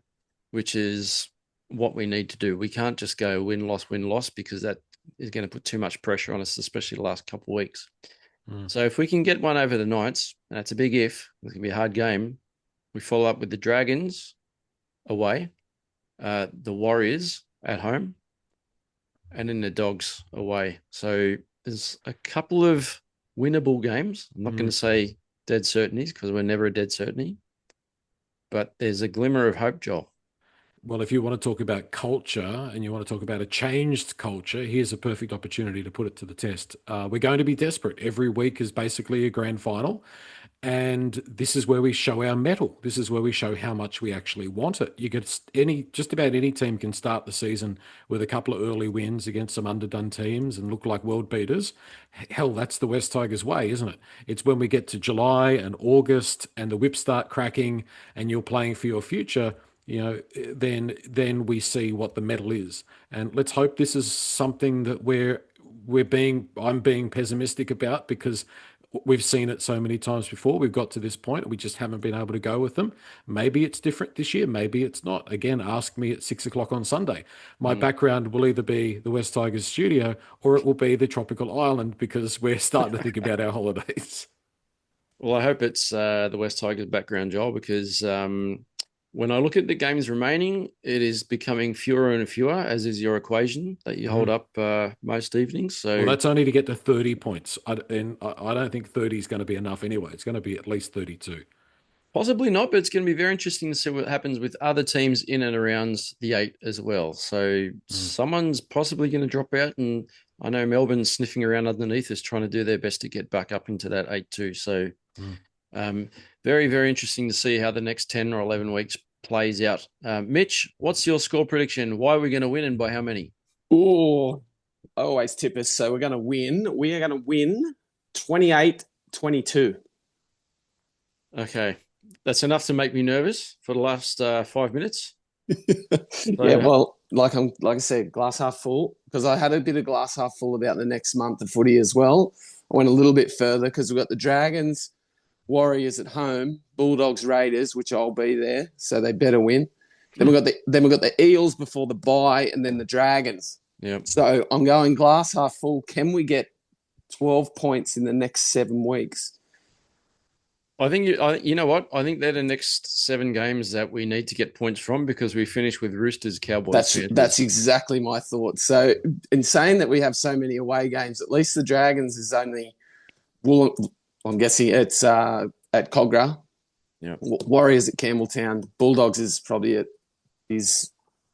which is what we need to do. We can't just go win, loss, because that is going to put too much pressure on us, especially the last couple of weeks. So if we can get one over the Knights, and that's a big if, it's going to be a hard game. We follow up with the Dragons away, the Warriors at home, and then the Dogs away. So there's a couple of winnable games. I'm not going to say dead certainties because we're never a dead certainty, but there's a glimmer of hope, Joel. Well, if you want to talk about culture and you want to talk about a changed culture, here's a perfect opportunity to put it to the test. We're going to be desperate. Every week is basically a grand final. And this is where we show our mettle. This is where we show how much we actually want it. You get just about any team can start the season with a couple of early wins against some underdone teams and look like world beaters. Hell, that's the West Tigers way, isn't it? It's when we get to July and August and the whips start cracking and you're playing for your future, then we see what the medal is. And let's hope this is something that I'm being pessimistic about, because we've seen it so many times before. We've got to this point. We just haven't been able to go with them. Maybe it's different this year. Maybe it's not. Again, ask me at 6 o'clock on Sunday. My background will either be the West Tigers studio or it will be the tropical island, because we're starting to think about our holidays. Well, I hope it's the West Tigers background, Joel, because when I look at the games remaining, it is becoming fewer and fewer, as is your equation that you hold up most evenings. So, well, that's only to get to 30 points. And I don't think 30 is going to be enough anyway. It's going to be at least 32. Possibly not, but it's going to be very interesting to see what happens with other teams in and around the 8 as well. So someone's possibly going to drop out, and I know Melbourne's sniffing around underneath us, trying to do their best to get back up into that 8 too. So very, very interesting to see how the next 10 or 11 weeks plays out. Mitch, what's your score prediction? Why are we going to win and by how many? Oh, I always tip us. So we're going to win. We are going to win 28-22. Okay. That's enough to make me nervous for the last 5 minutes. Yeah, well, like I said, glass half full, because I had a bit of glass half full about the next month of footy as well. I went a little bit further because we've got the Dragons, Warriors at home, Bulldogs, Raiders, which I'll be there, so they better win. Then we've got the Eels before the bye, and then the Dragons. Yeah. So I'm going glass half full. Can we get 12 points in the next 7 weeks? I think you know what? I think they're the next 7 games that we need to get points from, because we finish with Roosters, Cowboys. That's exactly my thought. So in saying that we have so many away games, at least the Dragons is only, well, I'm guessing it's at Cogra. Yeah. Warriors at Campbelltown. Bulldogs is probably is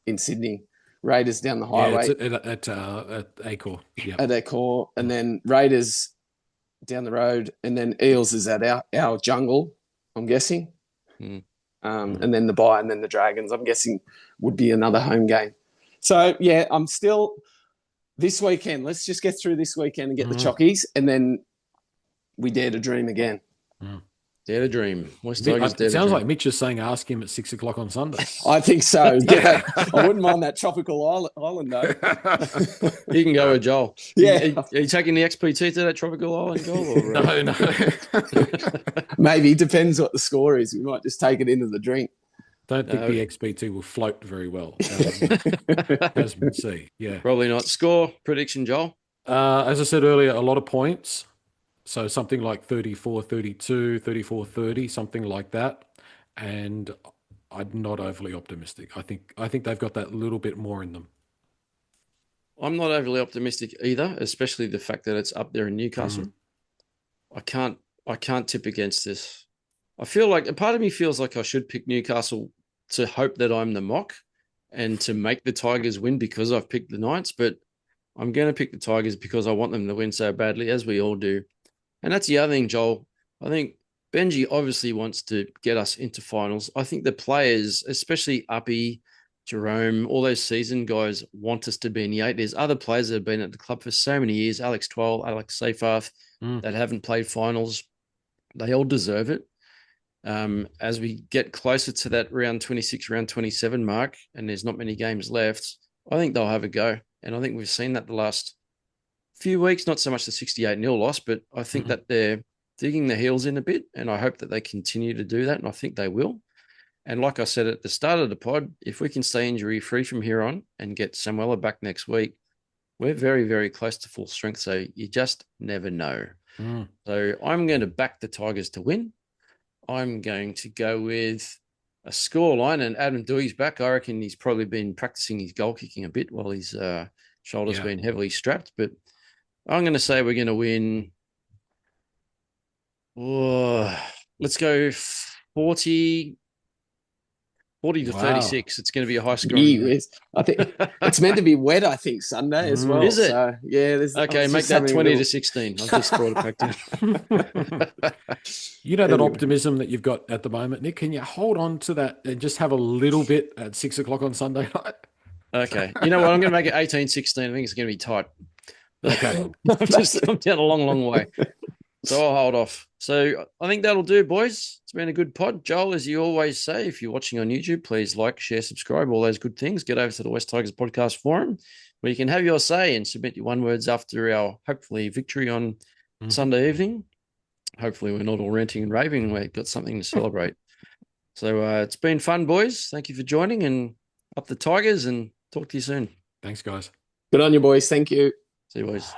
in Sydney. Raiders down the highway. Yeah, it's at Acor. Yeah. At Acor. And then Raiders down the road, and then Eels is at our jungle, I'm guessing. And then the bye, and then the Dragons, I'm guessing, would be another home game. So, yeah, I'm still this weekend. Let's just get through this weekend and get the chockies, and then we dare to dream again. Dare to dream. It sounds like Mitch is saying ask him at 6 o'clock on Sunday. I think so. Yeah. I wouldn't mind that tropical island though. You can go with Joel. Yeah. Are you taking the XPT to that tropical island, Joel? Or, No. Maybe. Depends what the score is. We might just take it into the drink. Don't think the XPT will float very well, as we see. Yeah. Probably not. Score prediction, Joel? As I said earlier, a lot of points. So something like 34-32, 34-30, something like that. And I'm not overly optimistic. I think they've got that little bit more in them. I'm not overly optimistic either, especially the fact that it's up there in Newcastle. I can't tip against this. I feel like a part of me feels like I should pick Newcastle to hope that I'm the mock and to make the Tigers win because I've picked the Knights, but I'm going to pick the Tigers because I want them to win so badly, as we all do. And that's the other thing, Joel. I think Benji obviously wants to get us into finals. I think the players, especially Uppy, Jerome, all those seasoned guys want us to be in the 8. There's other players that have been at the club for so many years, Alex Twal, Alex Seyfarth, that haven't played finals. They all deserve it. As we get closer to that round 26, round 27 mark, and there's not many games left, I think they'll have a go. And I think we've seen that the last few weeks, not so much the 68-0 loss, but I think that they're digging their heels in a bit, and I hope that they continue to do that, and I think they will. And like I said at the start of the pod, if we can stay injury-free from here on and get Samuela back next week, we're very, very close to full strength, so you just never know. So I'm going to back the Tigers to win. I'm going to go with a scoreline, and Adam Doueihi's back. I reckon he's probably been practicing his goal kicking a bit while his shoulder's been heavily strapped, but I'm going to say we're going to win. Let's go 40. 40 to 36. It's going to be a high scoring. Yes. I think it's meant to be wet, I think, Sunday as well. Is it? So, yeah. Okay, make that 20 to 16. I've just brought it back down. You know that optimism that you've got at the moment, Nick? Can you hold on to that and just have a little bit at 6 o'clock on Sunday night? Okay. You know what? I'm going to make it 18-16. I think it's going to be tight. Okay. I'm down a long, long way. So I'll hold off. So I think that'll do, boys. It's been a good pod. Joel, as you always say, if you're watching on YouTube, please like, share, subscribe, all those good things. Get over to the West Tigers Podcast Forum where you can have your say and submit your one words after our hopefully victory on Sunday evening. Hopefully we're not all ranting and raving and we've got something to celebrate. So it's been fun, boys. Thank you for joining, and up the Tigers, and talk to you soon. Thanks, guys. Good on you, boys. Thank you. See you, boys.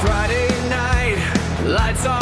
Friday night, lights on.